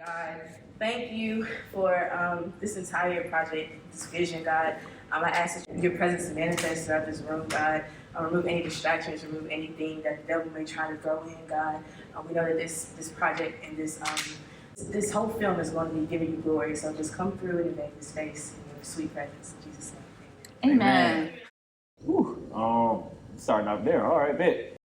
God, thank you for this entire project, this vision, God. I ask that your presence manifest throughout this room, God. Remove any distractions, remove anything that the devil may try to throw in, God. We know that this project and this whole film is going to be giving you glory. So just come through and invade this space in your sweet presence. In Jesus' name. Amen. Whew. Starting out there. All right, bet.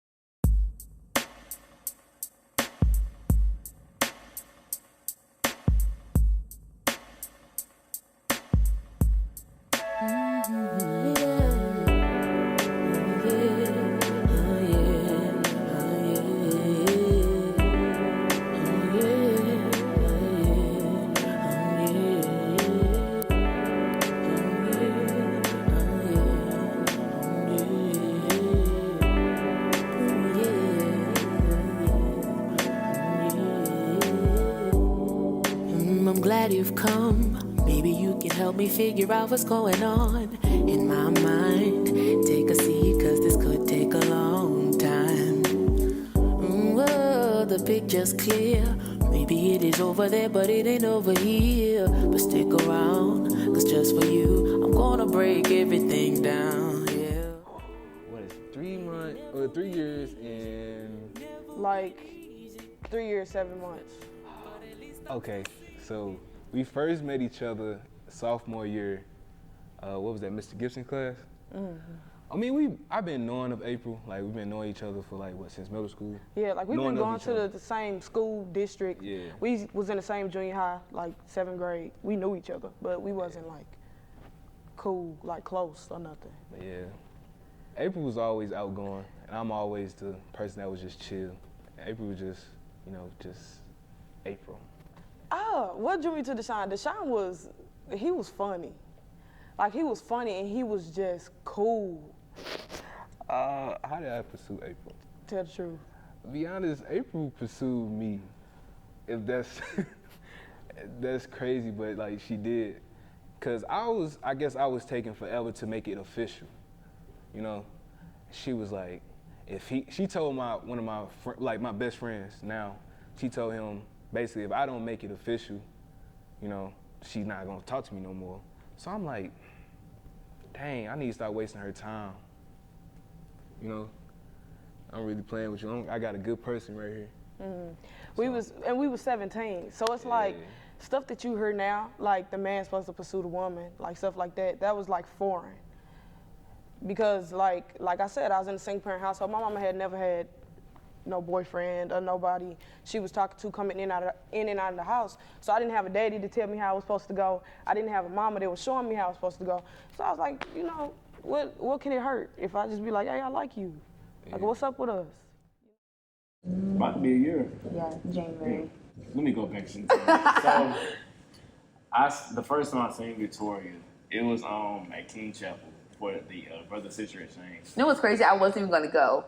I'm glad you've come. Maybe you can help me figure out what's going on in my mind. Take a seat, cause this could take a long time. The picture's clear. Maybe it is over there, but it ain't over here. But stick around, cause just for you, I'm gonna break everything down, yeah. What is 3 months, or 3 years and... Like 3 years, 7 months. Okay, so we first met each other sophomore year. What was that, Mr. Gibson class? Mm-hmm. I mean, I've been knowing of April. Like, we've been knowing each other for like, what, since middle school? Yeah, like we've been going to the same school district. Yeah. We was in the same junior high, like 7th grade. We knew each other, but we wasn't like cool, like close or nothing. But yeah. April was always outgoing, and I'm always the person that was just chill. April was just, just April. What drew me to Deshaun? Deshaun he was funny. Like, he was funny and he was just cool. How did I pursue April? Tell the truth. To be honest, April pursued me. If that's that's crazy, but like she did. Cause I guess I was taking forever to make it official. She was like, she told one of my best friends now, she told him, basically, if I don't make it official, she's not gonna talk to me no more. So I'm like, dang, I need to start wasting her time. I'm really playing with you. I got a good person right here. Mm-hmm. We was 17, so it's like stuff that you hear now, like the man's supposed to pursue the woman, like stuff like that. That was like foreign, because like I said, I was in a single parent household. My mama had never had no boyfriend or nobody she was talking to coming in and out of the house. So I didn't have a daddy to tell me how I was supposed to go. I didn't have a mama that was showing me how I was supposed to go. So I was like, what can it hurt if I just be like, hey, I like you. Like, what's up with us? About to be a year. Yeah, January. Let me go back to the So, the first time I seen Victoria, it was at King Chapel for the brother-sister exchange. You know what's crazy? I wasn't even gonna go.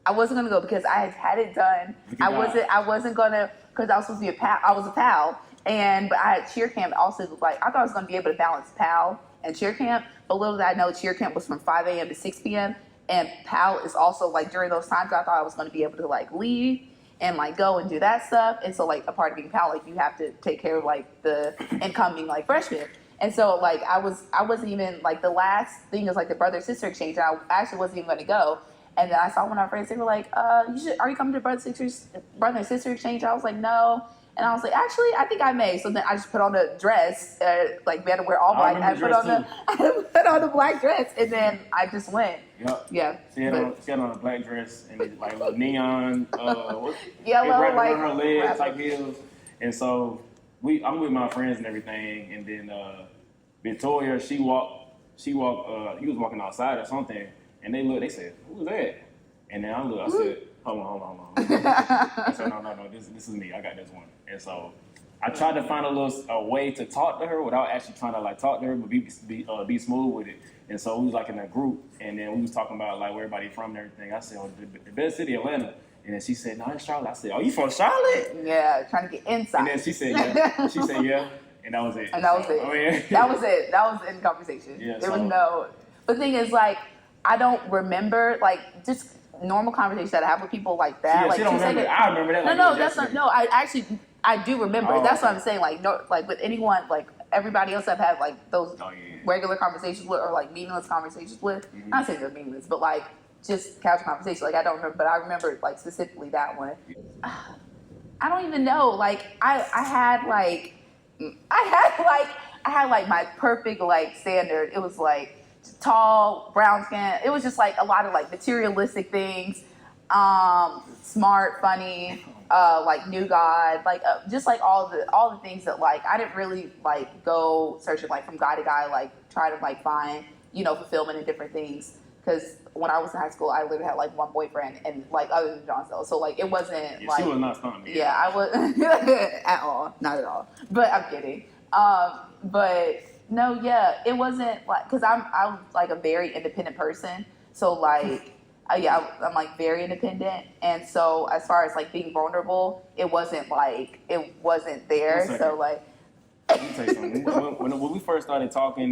I wasn't gonna go because I had it done. I wasn't gonna, because I was supposed to be a pal. I was a pal, but I had cheer camp also. Like, I thought I was gonna be able to balance pal and cheer camp, but little did I know cheer camp was from 5 a.m. to 6 p.m. and pal is also like during those times. I thought I was gonna be able to like leave and like go and do that stuff. And so like a part of being pal, like you have to take care of like the incoming like freshmen. And so like I wasn't even like, the last thing is like the brother sister exchange. And I actually wasn't even gonna go. And then I saw one of our friends, they were like, are you coming to brother and sister exchange? I was like, no. And I was like, actually, I think I may. So then I just put on a dress, like we had to wear all black. I put on the black dress, and then I just went. Yep. Yeah. She had on a black dress and it, like a neon, yellow, wrapped like around her legs, like heels. And so I'm with my friends and everything. And then Victoria, he was walking outside or something. And they said, who was that? And then I said, hold on. I said, no, this is me. I got this one. And so I tried to find a way to talk to her without actually trying to like talk to her, but be smooth with it. And so we was like in a group, and then we was talking about like where everybody from and everything. I said, the best city, Atlanta. And then she said, no, it's Charlotte. I said, oh, you from Charlotte? Yeah, trying to get inside. And then she said, yeah. She said, yeah. And that was it. And that was it. Oh, yeah. That was it. That was the end conversation. Yeah, there was no. But the thing is, like, I don't remember, like, just normal conversations that I have with people like that. Yeah, like, she don't remember. I remember that. No, that's not. No, I actually, I do remember. Oh, That's what okay. I'm saying. Like, no, like with anyone, like everybody else I've had like those Oh, yeah. regular conversations with, or like meaningless conversations with. Mm-hmm. Not saying they're meaningless, but like just casual conversations. Like I don't remember, but I remember like specifically that one. I don't even know. Like I had like my perfect like standard. It was like tall, brown skin. It was just like a lot of like materialistic things. Smart, funny, like new God, like just like all the things that like I didn't really like go searching like from guy to guy, like try to like find fulfillment in different things. Because when I was in high school, I literally had like one boyfriend, and like other than John Snow, so like it wasn't Yeah, like she was not stunning. yeah, I was at all, not at all. But I'm kidding. But no, yeah, it wasn't like because I'm like a very independent person, so like. Yeah, I'm like very independent, and so as far as like being vulnerable, it wasn't there. So like, Let me tell you something. When we first started talking,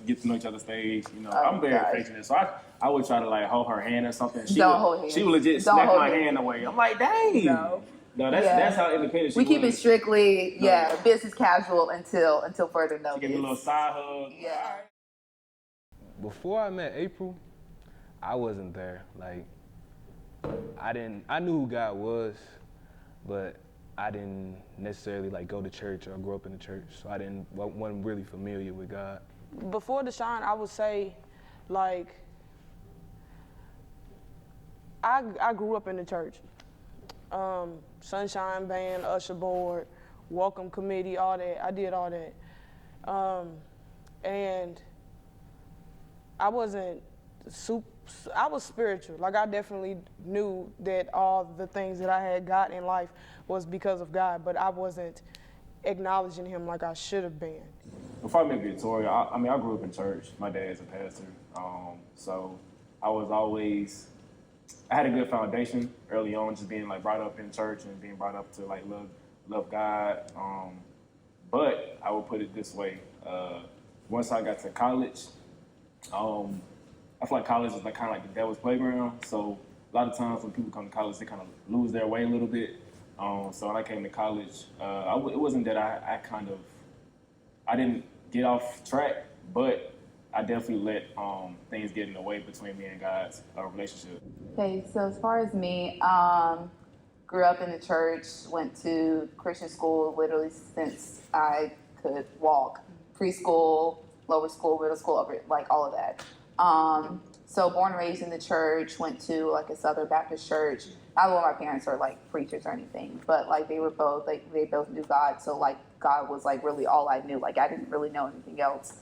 get to know each other stage, I'm very affectionate, so I would try to like hold her hand or something. She would legit Don't snap hold my hands. hand away. I'm like, dang. No, that's how independent she we was. keep it strictly business casual until further notice. She gave me a little side hug. Yeah. Before I met April, I wasn't there. Like, I knew who God was, but I didn't necessarily like go to church or grow up in the church, so wasn't really familiar with God. Before Deshaun, I would say, like, I grew up in the church. Sunshine Band, usher board, welcome committee, all that. I did all that. And I wasn't I was spiritual. Like I definitely knew that all the things that I had got in life was because of God, but I wasn't acknowledging him like I should have been. Before I met Victoria, I grew up in church. My dad's a pastor, so I had a good foundation early on, just being like brought up in church and being brought up to like love God. But I would put it this way: once I got to college, I feel like college is like kind of like the devil's playground. So a lot of times when people come to college, they kind of lose their way a little bit. So when I came to college, it wasn't that I didn't get off track, but I definitely let things get in the way between me and God's relationship. Okay, so as far as me, grew up in the church, went to Christian school literally since I could walk. Preschool, lower school, middle school, like all of that. So born and raised in the church, went to like a Southern Baptist church. Not that my parents are like preachers or anything, but like they both knew God. So like God was like really all I knew. Like I didn't really know anything else.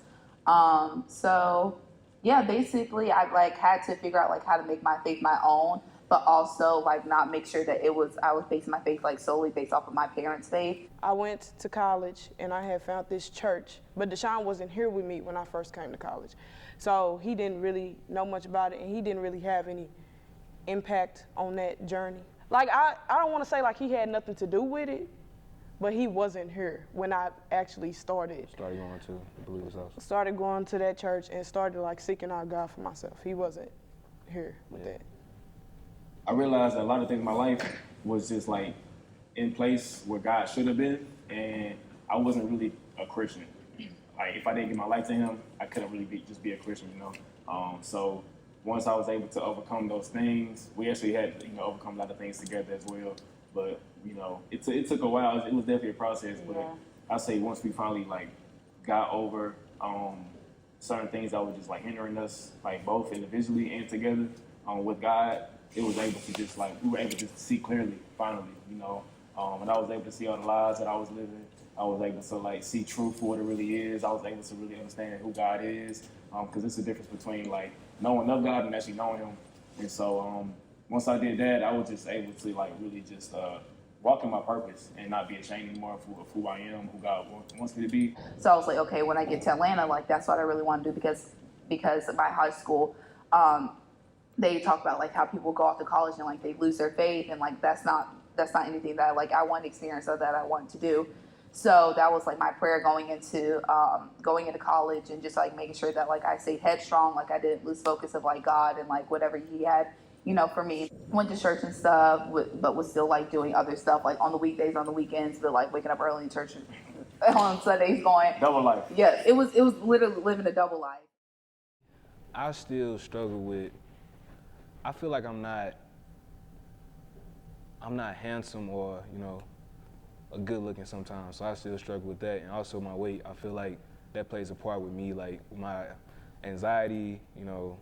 So yeah, basically I like had to figure out like how to make my faith my own, but also like not make sure that I was basing my faith like solely based off of my parents' faith. I went to college and I had found this church, but Deshaun wasn't here with me when I first came to college. So he didn't really know much about it, and he didn't really have any impact on that journey. Like, I don't want to say like he had nothing to do with it, but he wasn't here when I actually started Started going to the Believer's House. Started going to that church and started like seeking out God for myself. He wasn't here with that. I realized that a lot of things in my life was just like in place where God should have been, and I wasn't really a Christian. Like if I didn't give my life to him, I couldn't really be a Christian, So once I was able to overcome those things, we actually had overcome a lot of things together as well. But it took a while. It was definitely a process. But I say once we finally like got over certain things that were just like hindering us, like both individually and together with God, it was able to just like we were able to just see clearly finally, and I was able to see all the lies that I was living. I was able to like see truth for what it really is. I was able to really understand who God is, because it's a difference between like knowing of God and actually knowing him. And so once I did that, I was just able to like really just walk in my purpose and not be ashamed anymore of who I am, who God wants me to be. So I was like, okay, when I get to Atlanta, like that's what I really want to do because of my high school, they talk about like how people go off to college and like they lose their faith, and like that's not anything that like I want to experience or that I want to do. So that was like my prayer going into college, and just like making sure that like I stayed headstrong, like I didn't lose focus of like God and like whatever he had you know, for me, went to church and stuff, but was still like doing other stuff, like on the weekdays, on the weekends, but like waking up early in church on Sundays going. Double life. Yeah, it was literally living a double life. I still struggle with, I feel like I'm not handsome or, you know, a good looking sometimes, so I still struggle with that. And also my weight, I feel like that plays a part with me, like my anxiety, you know,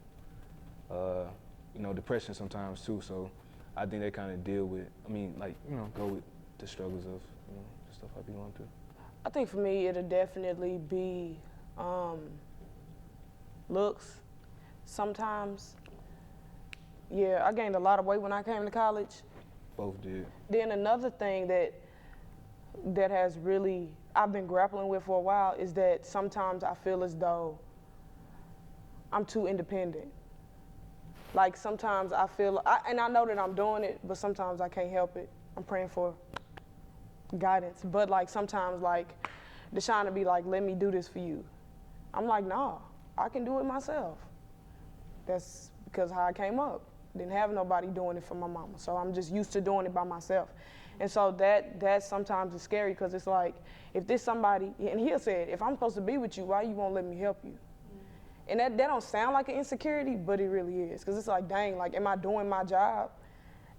depression sometimes too. So I think they kind of deal with, go with the struggles of, you know, the stuff I be going through. I think for me, it'll definitely be looks. Sometimes, yeah, I gained a lot of weight when I came to college. Both did. Then another thing that has really, I've been grappling with for a while is that sometimes I feel as though I'm too independent. Like sometimes I feel, and I know that I'm doing it, but sometimes I can't help it. I'm praying for guidance. But like sometimes like Deshaun will be like, let me do this for you. I'm like, nah, I can do it myself. That's because how I came up. Didn't have nobody doing it for my mama. So I'm just used to doing it by myself. And so that sometimes is scary because it's like, if there's somebody, and he'll say, if I'm supposed to be with you, why you won't let me help you? And that don't sound like an insecurity, but it really is. Because it's like, dang, like, am I doing my job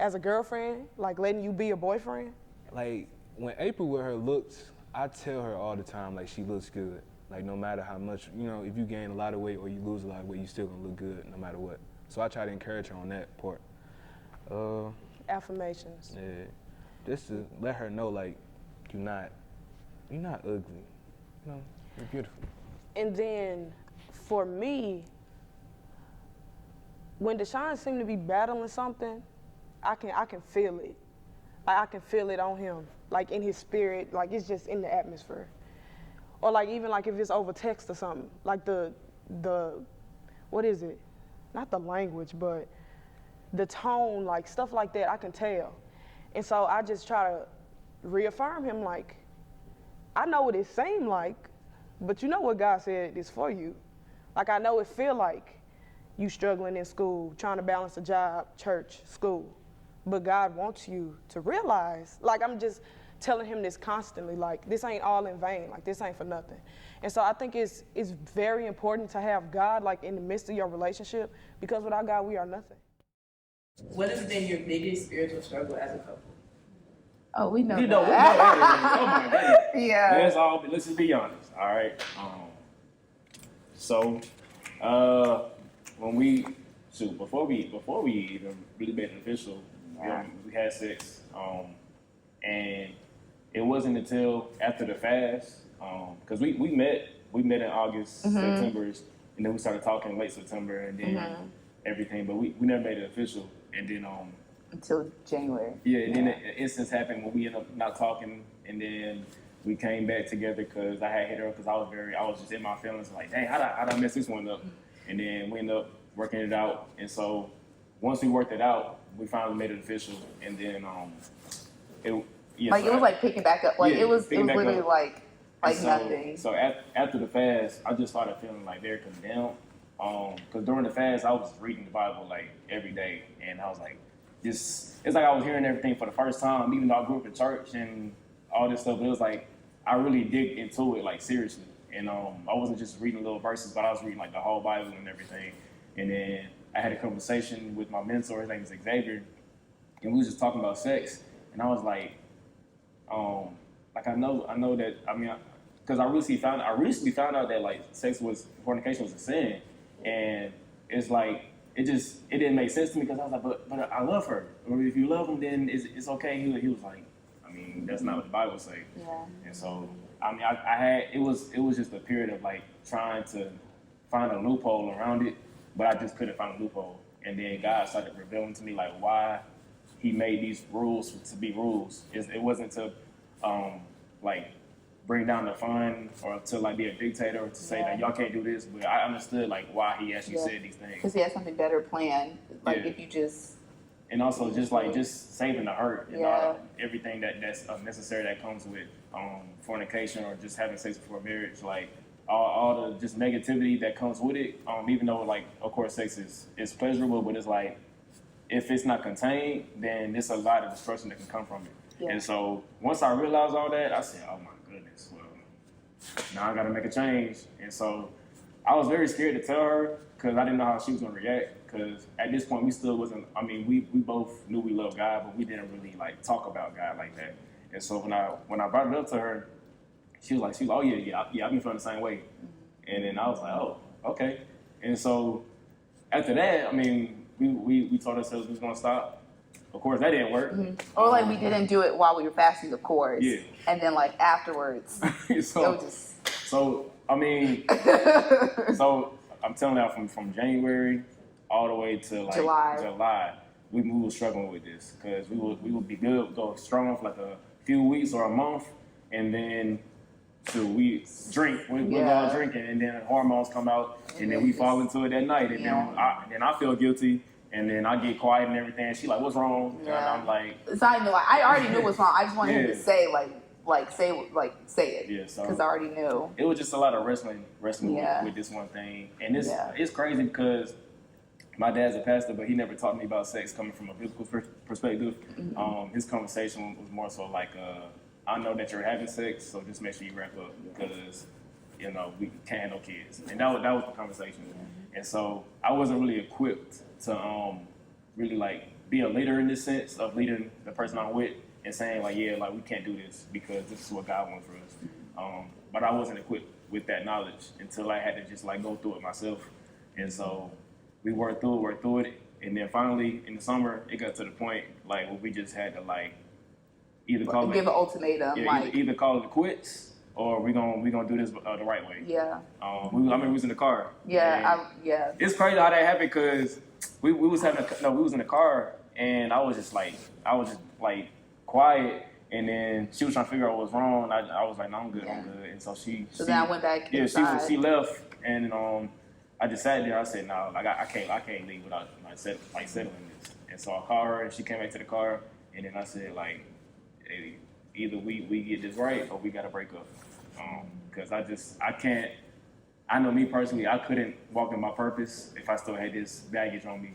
as a girlfriend? Like, letting you be a boyfriend? Like, when April with her looks, I tell her all the time, like, she looks good. Like, no matter how much, you know, if you gain a lot of weight or you lose a lot of weight, you still gonna look good no matter what. So I try to encourage her on that part. Affirmations. Yeah, just to let her know, like, you're not ugly. You know, you're beautiful. And then, for me, when Deshaun seemed to be battling something, I can feel it. Like, I can feel it on him, like in his spirit, like it's just in the atmosphere. Or like even like if it's over text or something, like the what is it? Not the language, but the tone, like stuff like that, I can tell. And so I just try to reaffirm him, like, I know what it seemed like, but you know what God said is for you. Like, I know it feel like you struggling in school, trying to balance a job, church, school. But God wants you to realize, like, I'm just telling him this constantly, like, this ain't all in vain, like, this ain't for nothing. And so I think it's very important to have God, like, in the midst of your relationship, because without God, we are nothing. What has been your biggest spiritual struggle as a couple? Oh, we know We that. know everything. Oh my goodness. Yeah. Let's just be honest. All right. Before we even really made it official, we had sex. And it wasn't until after the fast, because we met in August, September, and then we started talking late September, and then everything. But we never made it official, and then Until January. yeah, and then an instance happened when we ended up not talking, and then we came back together because I had hit her because I was just in my feelings, like, dang, how'd I mess this one up? And then we ended up working it out, and so once we worked it out, we finally made it official, and then it was like picking back up, like it was literally up. like nothing. So after the fast, I just started feeling like very condemned, because during the fast I was reading the Bible like every day, and I was like, it's like I was hearing everything for the first time, even though I grew up in church and all this stuff. But it was like I really dig into it like seriously, and I wasn't just reading little verses, but I was reading like the whole Bible and everything. And then I had a conversation with my mentor. His name is Xavier, and we was just talking about sex. And I was like, I know that, because I recently found out that like fornication was a sin, and it's like it didn't make sense to me because I was like, but I love her. Or if you love him, then it's okay. He was like, that's not what the Bible says. Yeah. And so it was just a period of like trying to find a loophole around it, but I just couldn't find a loophole. And then God started revealing to me like why He made these rules to be rules. It wasn't to like bring down the fun or to like be a dictator or to say that y'all can't do this. But I understood like why He actually said these things. Because He had something better planned. Like Yeah. if you just. And also just saving the hurt and everything that's unnecessary that comes with fornication or just having sex before marriage, like all the just negativity that comes with it. Even though like of course sex is pleasurable, but it's like if it's not contained, then there's a lot of destruction that can come from it. Yeah. And so once I realized all that, I said, oh my goodness, well, now I gotta make a change. And so I was very scared to tell her because I didn't know how she was gonna react. Because at this point, we still wasn't, I mean, we both knew we loved God, but we didn't really like talk about God like that. And so when I brought it up to her, she was like, oh yeah, I've been feeling the same way. And then I was like, oh, okay. And so after that, I mean, we told ourselves we was gonna stop. Of course, that didn't work. Or like we didn't do it while we were fasting, of course. Yeah. And then like afterwards, so, it was just... so I mean, so I'm telling you, from January all the way to like July, we were struggling with this because we would be good, go strong for like a few weeks or a month, and then we drink, we're all drinking, and then hormones come out, and then we fall into it that night, and then I feel guilty, and then I get quiet and everything. And she like, what's wrong? And I'm like, it's not even like I already knew what's wrong. I just wanted him to say say it. Yeah, so because I already knew. It was just a lot of wrestling with this one thing, and it's crazy because my dad's a pastor, but he never taught me about sex coming from a biblical perspective. His conversation was more so like, I know that you're having sex, so just make sure you wrap up because, you know, we can't have no kids. And that was the conversation. And so I wasn't really equipped to really like be a leader in this sense of leading the person I'm with and saying like, yeah, like we can't do this because this is what God wants for us. But I wasn't equipped with that knowledge until I had to just like go through it myself. And so we worked through it. And then finally in the summer, it got to the point like where we just had to like either give an ultimatum, either call it quits or we gonna do this the right way. Yeah. I mean, we was in the car. Yeah. It's crazy how that happened because we was in the car and I was just like quiet, and then she was trying to figure out what was wrong. I was like, no, I'm good, I'm good. And so So then I went back. Yeah, inside. she left, and I just sat there. I said, no, like I can't leave without settling this. And so I called her, and she came back to the car, and then I said like, hey, either we get this right or we gotta break up. Because I can't. I know me personally, I couldn't walk in my purpose if I still had this baggage on me.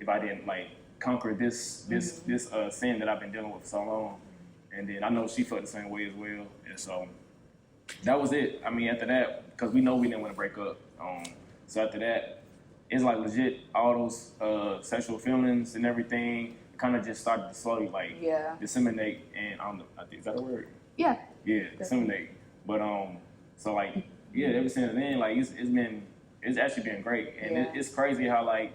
If I didn't like conquer this sin that I've been dealing with for so long. And then I know she felt the same way as well. And so that was it. I mean, after that, because we know we didn't want to break up. So after that, it's like legit all those sexual feelings and everything kind of just started to slowly like disseminate. And is that a word? Yeah. Yeah, disseminate. But so like ever since then, like it's actually been great. And it's crazy how like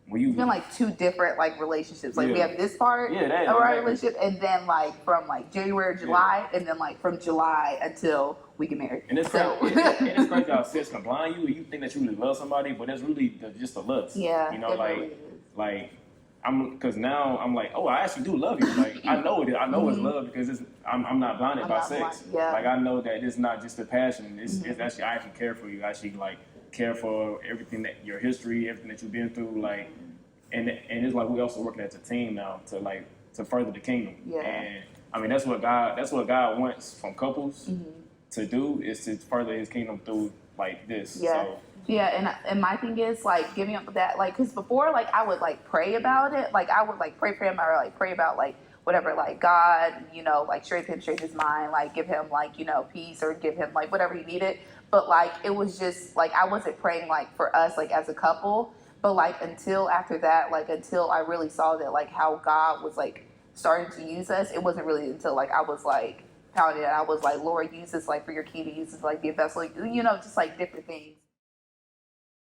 when you've been like two different like relationships. Like we have this part of our relationship, and then like from like January, July, and then like from July until we get married. And it's crazy. It's crazy how sex can blind you. You think that you really love somebody, but it's really just a lust. Yeah, you know, like because now I'm like, oh, I actually do love you. Like I know it. I know it's love because I'm not blinded by sex. Yeah. Like I know that it's not just a passion. It's actually I actually care for you. I actually like care for everything that your history, everything that you've been through, like, and it's like we also working as a team now to further the kingdom. Yeah. And I mean that's what God wants from couples to do is to further His kingdom through like this. Yeah. So, yeah, and my thing is like giving up that, like, because before like I would like pray about it, like I would like pray for him or like pray about like whatever, like God, you know, like straighten his mind, like give him like, you know, peace or give him like whatever he needed. But like it was just like I wasn't praying like for us like as a couple, but like until after that, like until I really saw that like how God was like starting to use us, it wasn't really until like I was like pounding it. I was like, Lord, use this like for your kingdom, use this like be a vessel, like, you know, just like different things.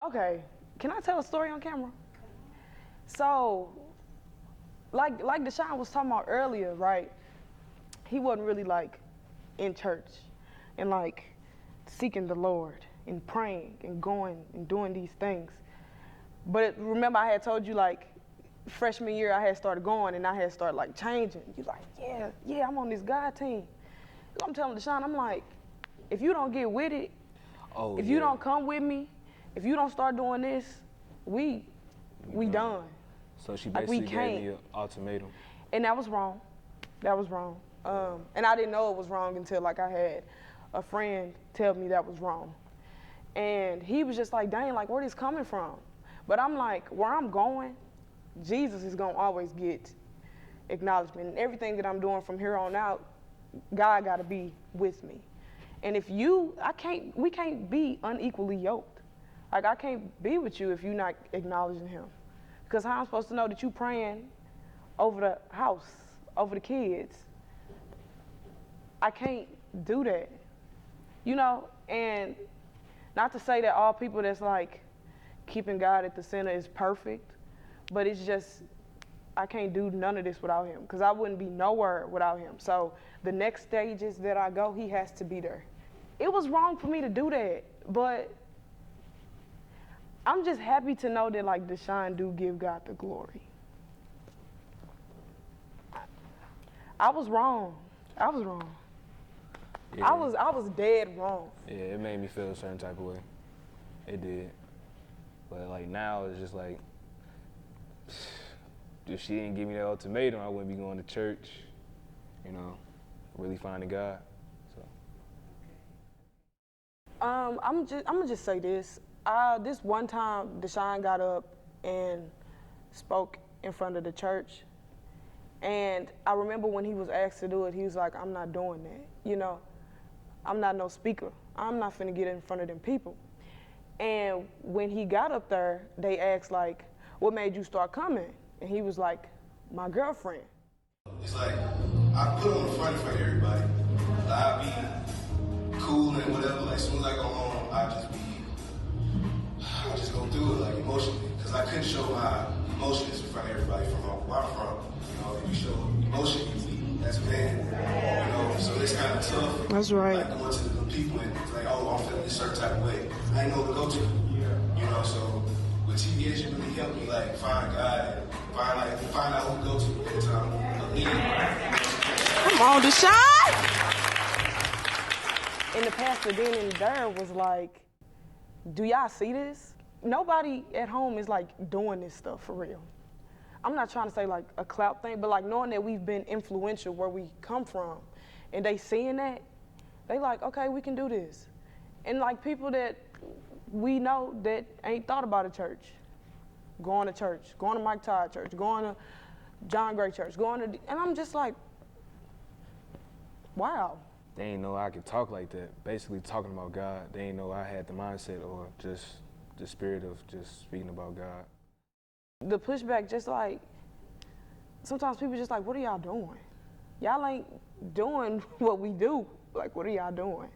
Okay, can I tell a story on camera? So, like Deshaun was talking about earlier, right? He wasn't really like in church and like seeking the Lord and praying and going and doing these things. But remember I had told you like freshman year I had started going and I had started like changing. You like, yeah, I'm on this God team. So I'm telling Deshaun, I'm like, if you don't get with it, if you don't come with me, if you don't start doing this, we done. So she like, basically gave me an ultimatum. And that was wrong. That was wrong. And I didn't know it was wrong until like I had a friend tell me that was wrong. And he was just like, dang, like where this coming from? But I'm like, where I'm going, Jesus is gonna always get acknowledgement. And everything that I'm doing from here on out, God gotta be with me. And if we can't be unequally yoked. Like, I can't be with you if you're not acknowledging him. Because how I'm supposed to know that you praying over the house, over the kids? I can't do that, you know? And not to say that all people that's like keeping God at the center is perfect, but it's just, I can't do none of this without him, because I wouldn't be nowhere without him. So the next stages that I go, he has to be there. It was wrong for me to do that, but I'm just happy to know that like Deshaun do give God the glory. I was wrong. I was wrong. Yeah. I was dead wrong. Yeah, it made me feel a certain type of way. It did. But like now it's just like, if she didn't give me that ultimatum, I wouldn't be going to church, you know, really finding God. So. I'm gonna just say this. This one time, Deshaun got up and spoke in front of the church, and I remember when he was asked to do it, he was like, "I'm not doing that. You know, I'm not no speaker. I'm not finna get in front of them people." And when he got up there, they asked like, "What made you start coming?" And he was like, "My girlfriend." It's like, I put on the front for everybody. I be cool and whatever. Like, as soon as I go home, I just go through it, like, emotionally. Because I couldn't show my emotions in front of everybody from where I'm from. You know, if you show emotion, you weak as a man. You know, so it's kind of tough. That's right. Like, going to the people and it's like, oh, I'm feeling this certain type of way. I ain't know who to go to. You know, so with TBS, you really helped me, like, find God and find out who to go to at the time. Come on, Deshaun! And the pastor then and there was like, "Do y'all see this? Nobody at home is like doing this stuff for real." I'm not trying to say like a clout thing, but like knowing that we've been influential where we come from, and they seeing that, they like, okay, we can do this. And like people that we know that ain't thought about a church, going to Mike Todd church, going to John Gray church, and I'm just like, wow. They ain't know I could talk like that, basically talking about God. They ain't know I had the mindset or just the spirit of just speaking about God. The pushback, just like, sometimes people just like, what are y'all doing? Y'all ain't doing what we do. Like, what are y'all doing?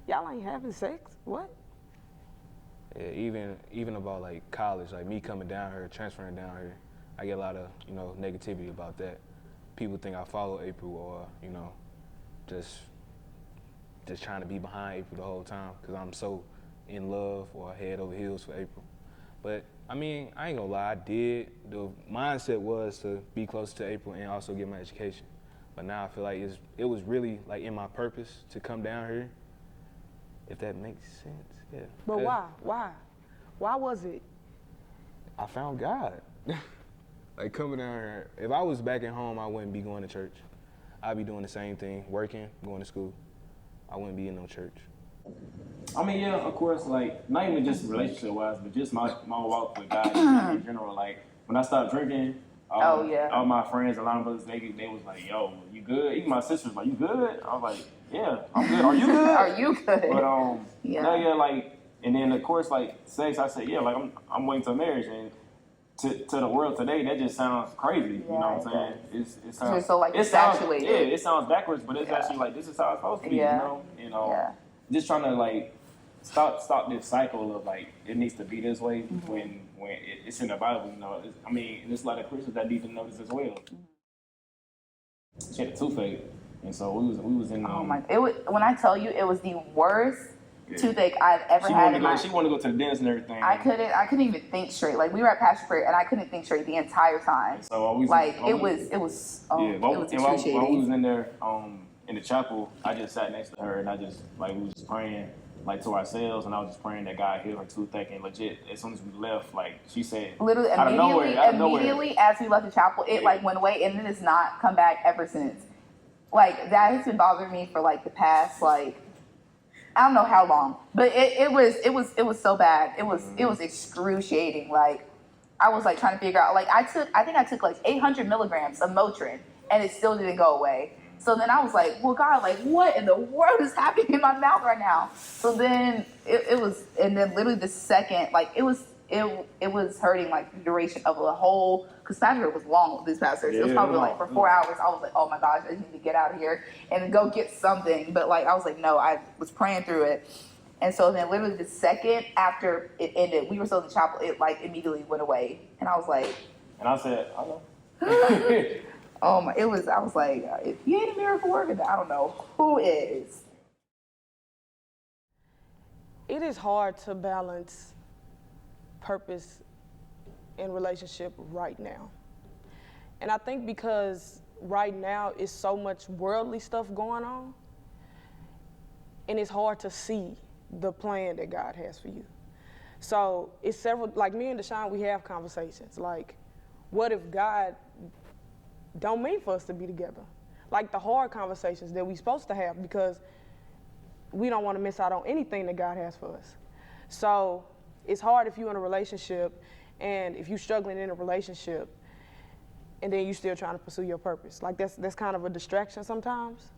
Y'all ain't having sex? What? Yeah, even about like college, like me coming down here, transferring down here, I get a lot of, you know, negativity about that. People think I follow April or, you know, just trying to be behind April the whole time because I'm so in love or head over heels for April. But I mean, I ain't gonna lie, I did. The mindset was to be closer to April and also get my education. But now I feel like it was really like in my purpose to come down here, if that makes sense, yeah. But why? Why was it? I found God. Like coming down here, if I was back at home, I wouldn't be going to church. I'd be doing the same thing, working, going to school. I wouldn't be in no church. I mean, yeah, of course, like, not even just relationship-wise, but just my walk with God in general. Like, when I stopped drinking, all my friends, a lot of us, they was like, yo, you good? Even my sisters like, you good? I was like, yeah, I'm good. Are you good? Are you good? But, yeah, like, and then, of course, like, sex, I said, yeah, like, I'm waiting till marriage, and to the world today, that just sounds crazy. Yeah, you know what I'm saying? It sounds just so like it infatuated. sounds, it sounds backwards, but it's actually like this is how it's supposed to be. Yeah. You know, just trying to like stop this cycle of like it needs to be this way when it's in the Bible. You know, I mean, there's a lot of Christians that need to know this as well. She had a toothache, and so we was in. Oh my! When I tell you, it was the worst toothache I've ever had in my life. She wanted to go to the dentist and everything. I couldn't even think straight. Like we were at Pastor Prayer and I couldn't think straight the entire time. So it was excruciating. While we was in there in the chapel, I just sat next to her and I just like we was just praying like to ourselves, and I was just praying that God healed her toothache. And legit, as soon as we left, like she said, literally out of immediately as we left the chapel, it like went away and it has not come back ever since. Like that has been bothering me for like the past like I don't know how long, but it was so bad. It was excruciating. Like I was like trying to figure out, like I think I took like 800 milligrams of Motrin and it still didn't go away. So then I was like, well, God, like what in the world is happening in my mouth right now? So then it was, and then literally the second, like it was hurting like the duration of a whole, because Patrick was long, this Patrick. It was probably like for 4 hours. I was like, oh my gosh, I need to get out of here and go get something. But like, I was like, no, I was praying through it. And so then literally the second after it ended, we were still in the chapel, it like immediately went away. And I was like, And I said, I know. oh my, I was like, if he ain't a miracle worker, then I don't know who is. It is hard to balance purpose and relationship right now. And I think because right now is so much worldly stuff going on, and it's hard to see the plan that God has for you. So it's several, like me and Deshaun, we have conversations like, what if God don't mean for us to be together? Like the hard conversations that we're supposed to have, because we don't want to miss out on anything that God has for us. So it's hard if you're in a relationship, and if you're struggling in a relationship and then you're still trying to pursue your purpose. Like that's kind of a distraction sometimes.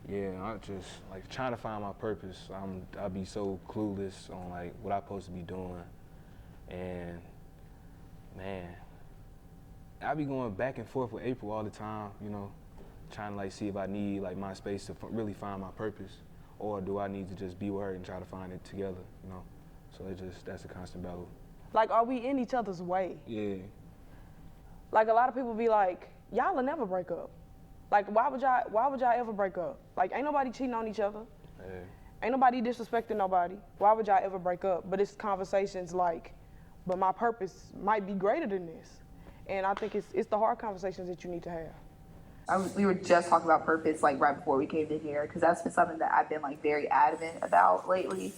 Yeah, I just like trying to find my purpose. I'll be so clueless on like what I'm supposed to be doing, and man, I be going back and forth with April all the time. You know, trying to like see if I need like my space to really find my purpose, or do I need to just be with her and try to find it together. You know, so that's a constant battle. Like, are we in each other's way? Yeah. Like a lot of people be like, y'all will never break up. Like, why would y'all ever break up? Like, ain't nobody cheating on each other. Yeah. Ain't nobody disrespecting nobody. Why would y'all ever break up? But it's conversations like, but my purpose might be greater than this. And I think it's the hard conversations that you need to have. We were just talking about purpose like right before we came in here, because that's been something that I've been like very adamant about lately.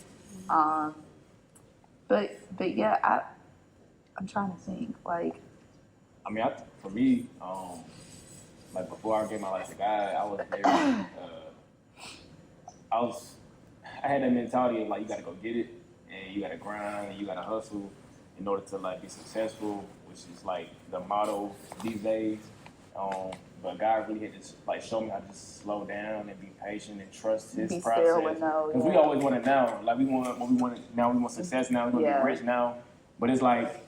But yeah, I'm trying to think like. I mean, for me, like before I gave my life to God, I was very, I had that mentality of like, you gotta go get it, and you gotta grind, and you gotta hustle in order to like be successful, which is like the motto these days. But God really had to like show me how to just slow down and be patient and trust His process. Because we always want it now. Like we want success now. We want to be rich now. But it's like.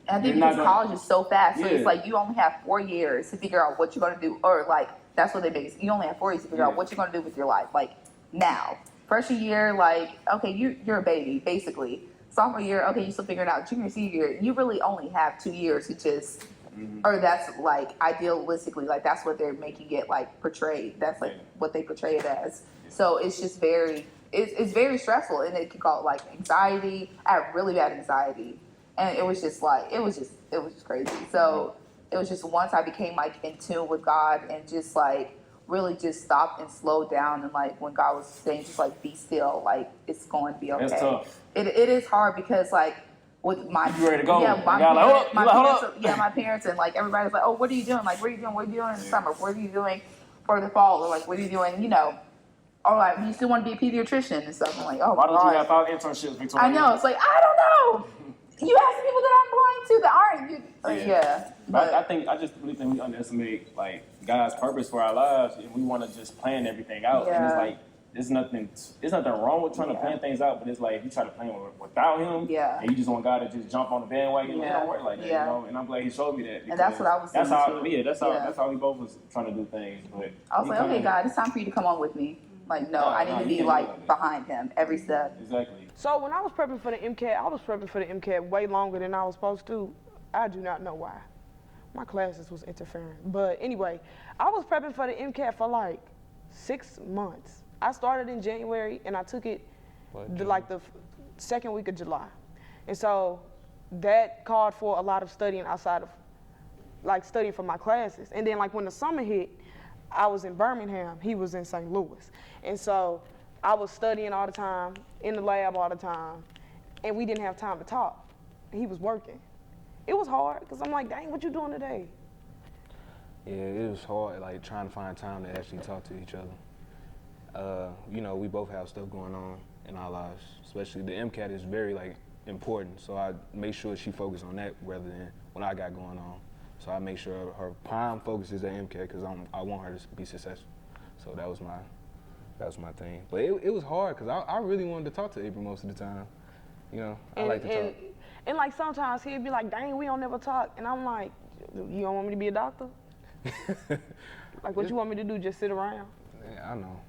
And I think because college is so fast, so it's like you only have 4 years to figure out what you're going to do, or like that's what they make it. You only have 4 years to figure out what you're going to do with your life. Like now, freshman year, like okay, you're a baby basically. Sophomore year, okay, you still figuring it out. Junior, senior year, you really only have 2 years to just, or that's like idealistically, like that's what they're making it like portrayed. That's like what they portray it as. So it's just it's very stressful, and it can cause like anxiety. I have really bad anxiety. And it was just crazy. So it was just once I became like in tune with God and just like really just stopped and slowed down, and like when God was saying just like be still, like it's going to be okay. That's tough. It is hard because like with my you ready to go? My parents and like everybody's like, oh, what are you doing? Like what are you doing in the summer? What are you doing for the fall? Or like what are you doing? You know. Or like you still want to be a pediatrician and stuff. I'm like, oh, why don't you have 5 internships, Victoria? I know. It's like I don't know. You ask people that I'm going to that aren't. But I just really think we underestimate like God's purpose for our lives, and we want to just plan everything out. And it's like there's nothing wrong with trying to plan things out, but it's like if you try to plan without Him, and you just want God to just jump on the bandwagon, it don't work like that, you know. And I'm glad He showed me that. And that's what I was saying too. That's how we both was trying to do things. But I was like, okay, God, it's time for you to come on with me. Like, no, I need to be like behind Him every step. Exactly. So when I was prepping for the MCAT, I was prepping for the MCAT way longer than I was supposed to. I do not know why. My classes was interfering. But anyway, I was prepping for the MCAT for like 6 months. I started in January and I took it like the second week of July. And so that called for a lot of studying outside of like studying for my classes. And then like when the summer hit, I was in Birmingham, he was in St. Louis. And so I was studying all the time, in the lab all the time, and we didn't have time to talk. He was working. It was hard, because I'm like, dang, what you doing today? Yeah, it was hard, like trying to find time to actually talk to each other. You know, we both have stuff going on in our lives, especially the MCAT is very like important. So I make sure she focused on that rather than what I got going on. So I make sure her prime focus is at MK because I want her to be successful. So that was my thing. But it was hard because I really wanted to talk to April most of the time. You know, I like to talk. And like sometimes he'd be like, dang, we don't never talk. And I'm like, you don't want me to be a doctor? Like what you want me to do, just sit around? Yeah, I know.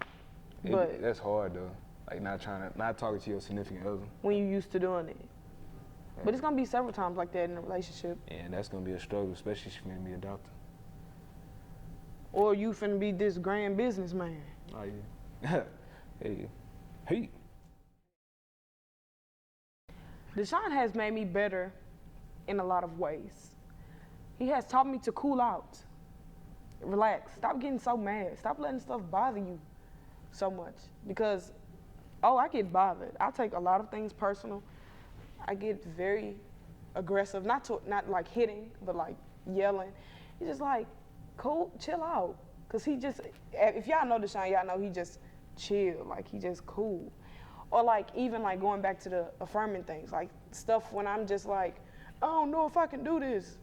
But that's hard though. Like not talking to your significant other. when you used to doing it. But it's gonna be several times like that in a relationship. And that's gonna be a struggle, especially if you're gonna be a doctor. Or you finna be this grand businessman. Oh yeah. Hey. Deshaun has made me better in a lot of ways. He has taught me to cool out, relax, stop getting so mad, stop letting stuff bother you so much. Because, I get bothered. I take a lot of things personal. I get very aggressive, not like hitting, but like yelling. He's just like, cool, chill out. Cause he just, if y'all know Deshaun, y'all know he just chill, like he just cool. Or like even like going back to the affirming things, like stuff when I'm just like, I don't know if I can do this.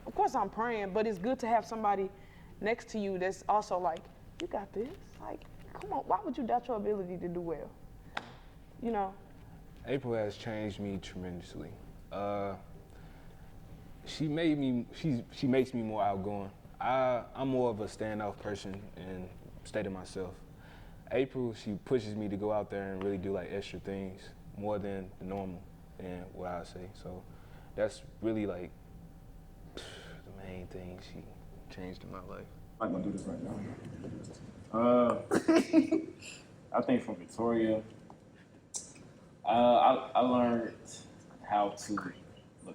Of course I'm praying, but it's good to have somebody next to you that's also like, you got this. Like, come on, why would you doubt your ability to do well? You know? April has changed me tremendously. She makes me more outgoing. I'm more of a standoff person and stay to myself. April, she pushes me to go out there and really do like extra things more than the normal and what I say. So that's really like the main thing she changed in my life. I'm not gonna do this right now. I think from Victoria, I learned how to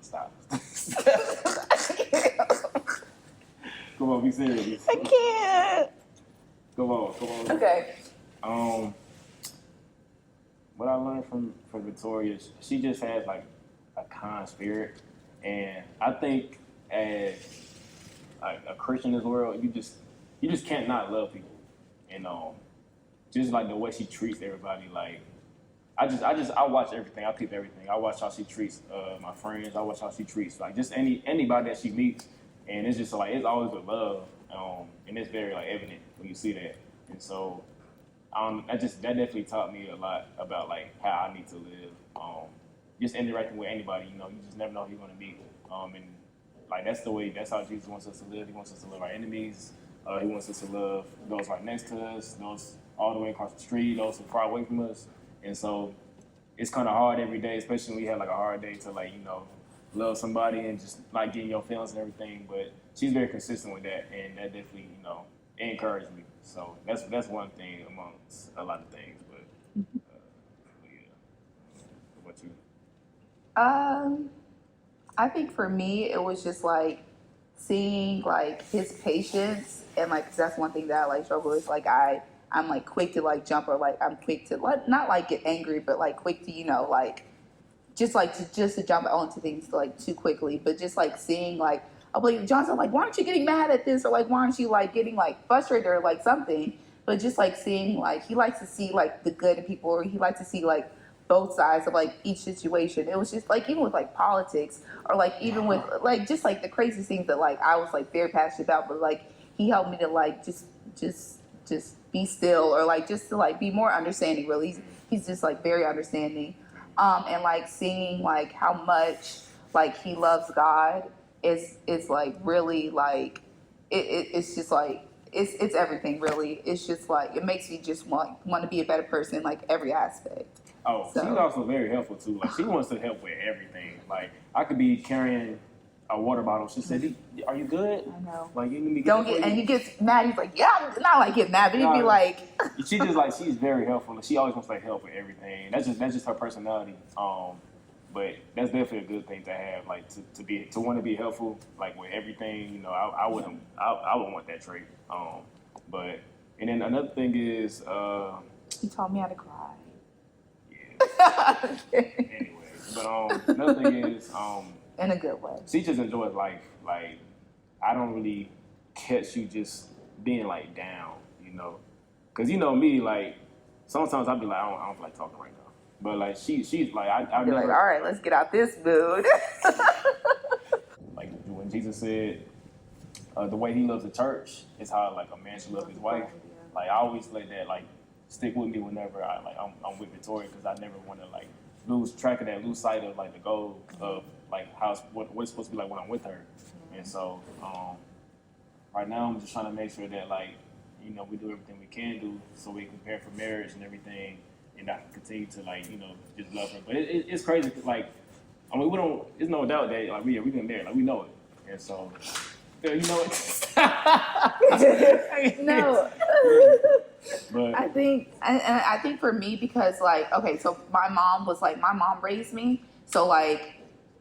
stop. Come on, be serious. I can't. Come on. Okay. What I learned from Victoria, she just has like a kind spirit, and I think as like a Christian in this world, you just can't not love people, and just like the way she treats everybody. Like I watch everything. I peep everything. I watch how she treats my friends. I watch how she treats like just anybody that she meets, and it's just like it's always with love, and it's very like evident when you see that, and so. That definitely taught me a lot about like how I need to live. Just interacting with anybody, you just never know who you're gonna meet. And like that's how Jesus wants us to live. He wants us to love our enemies. He wants us to love those right next to us, those all the way across the street, those who are far away from us. And so it's kind of hard every day, especially when you have like a hard day to like love somebody and just like getting your feelings and everything. But she's very consistent with that, and that definitely encouraged me. So that's one thing amongst a lot of things, but yeah. What about you? I think for me it was just like seeing like his patience and like 'cause that's one thing that I like struggle with. Like I'm like quick to like jump or like I'm quick to not like get angry, but like quick to like just to jump onto things like too quickly. But just like seeing like I'll be like, Johnson, like, why aren't you getting mad at this? Or like, why aren't you like getting like frustrated or like something? But just like seeing like, he likes to see like the good in people, or he likes to see like both sides of like each situation. It was just like, even with like politics or like even with like, just like the crazy things that like I was like very passionate about, but like he helped me to like, just be still or like, just to like be more understanding really. He's just like very understanding. And like seeing like how much like he loves God. It's like really like it's just like it's everything really. It's just like it makes me just want to be a better person like every aspect. Oh, So. She's also very helpful too. Like she wants to help with everything. Like I could be carrying a water bottle. She said, "Are you good?" I know. Like you need me to Don't that get for and you? he gets mad. He's like, yeah, not like get mad, but he'd be like, She just like she's very helpful. She always wants to help with everything. That's just her personality. But that's definitely a good thing to have, like to want to be helpful, like with everything. I would want that trait. But and then another thing is, he taught me how to cry. yeah. Anyway, but another thing is, In a good way. she just enjoys life. Like I don't really catch you just being like down, because me, like sometimes I'll be like I don't feel like talking right now. But like she's like I You're never like, all right, let's get out this mood. like when Jesus said the way he loves the church is how like a man should love his wife. Like I always let that like stick with me whenever I'm with Victoria, because I never want to like lose track of that, lose sight of like the goal of like what it's supposed to be like when I'm with her. And so right now I'm just trying to make sure that like, you know, we do everything we can do so we can prepare for marriage and everything, and I can continue to like, you know, just love her. But it's crazy, cause like, I mean, we don't. There's no doubt that like we've been married, like we know it, and so you know it. No. But I think for me, because like, okay, so my mom raised me, so like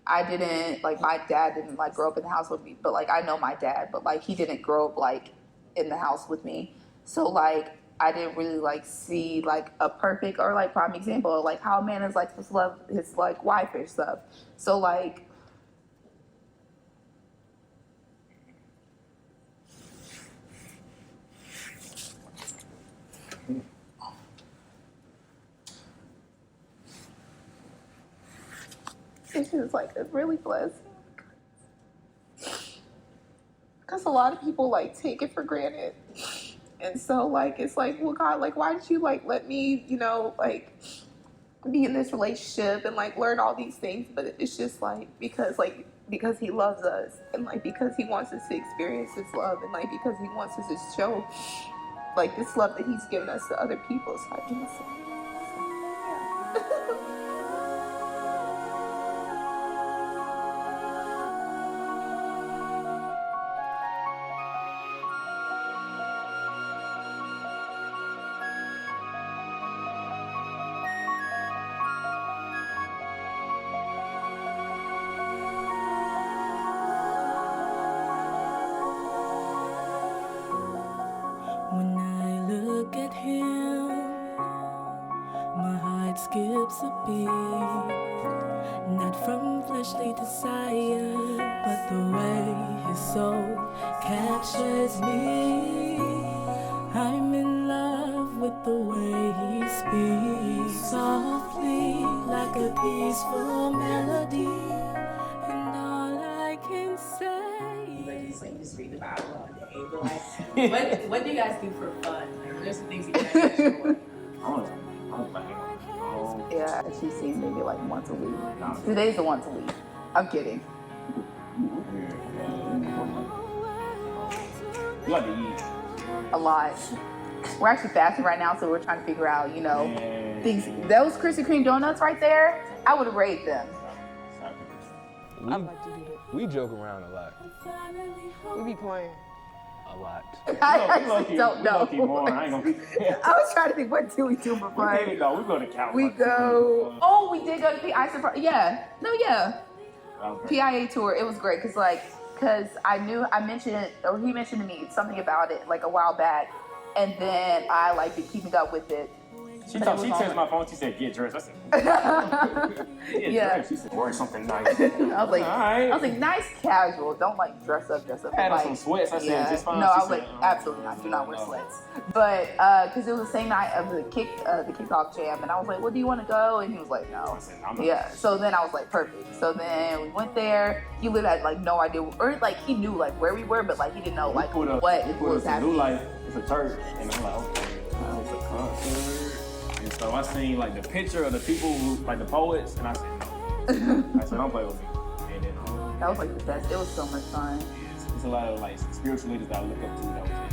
I didn't, like my dad didn't like grow up in the house with me, but like I know my dad, but like he didn't grow up like in the house with me, so like I didn't really like see like a perfect or like prime example of like how a man is like supposed to love his like wife or stuff. So like it's just like a really blessing, because a lot of people like take it for granted, and so like it's like, well, God, like why did you like let me, you know, like be in this relationship and like learn all these things? But it's just like because he loves us, and like because he wants us to experience his love, and like because he wants us to show like this love that he's given us to other people. So I think so, yeah. When I look at him, my heart skips a beat. Not from fleshly desire, but the way his soul captures me. I'm in love with the way he speaks softly, like a peaceful melody. And all I can say, Like just read the Bible all day. But like, what do you guys do for fun? Like, what are some things that you guys enjoy? Yeah, she's seen maybe like once a week. Today's the once a week. I'm kidding. we like to eat. A lot. We're actually fasting right now, so we're trying to figure out, you know, things. Those Krispy Kreme donuts right there, I would rate them. I like to do that. We joke around a lot. We be playing. A lot. I actually don't know. I ain't gonna be. I was trying to think, what do we do for fun? No, we go to count. We go. Oh, we did go to PIA. Yeah. No, yeah. PIA tour. It was great because I mentioned it, or he mentioned to me something about it like a while back, and then I like been keeping up with it. She texted my phone. She said, "Get dressed." I said, Yeah. Dressed. She said, "Wear something nice." I was like, all right. I was like, nice casual. Don't like dress up. I had like, some sweats. I said, just fine. No, She I was said, like, absolutely not. Do not wear sweats. But because it was the same night of the kickoff jam, and I was like, well, do you want to go? And he was like, no. I said, I'm not. Yeah. So then I was like, perfect. So then we went there. He literally had like no idea, or like he knew like where we were, but like he didn't know like what was happening. New Life. It's a church, and I'm like, okay, it's a concert. And so I seen like the picture of the people who, like the poets, and I said, no. I said, don't play with me. And then That was like the best. It was so much fun. it's a lot of like spiritual leaders that I look up to. That was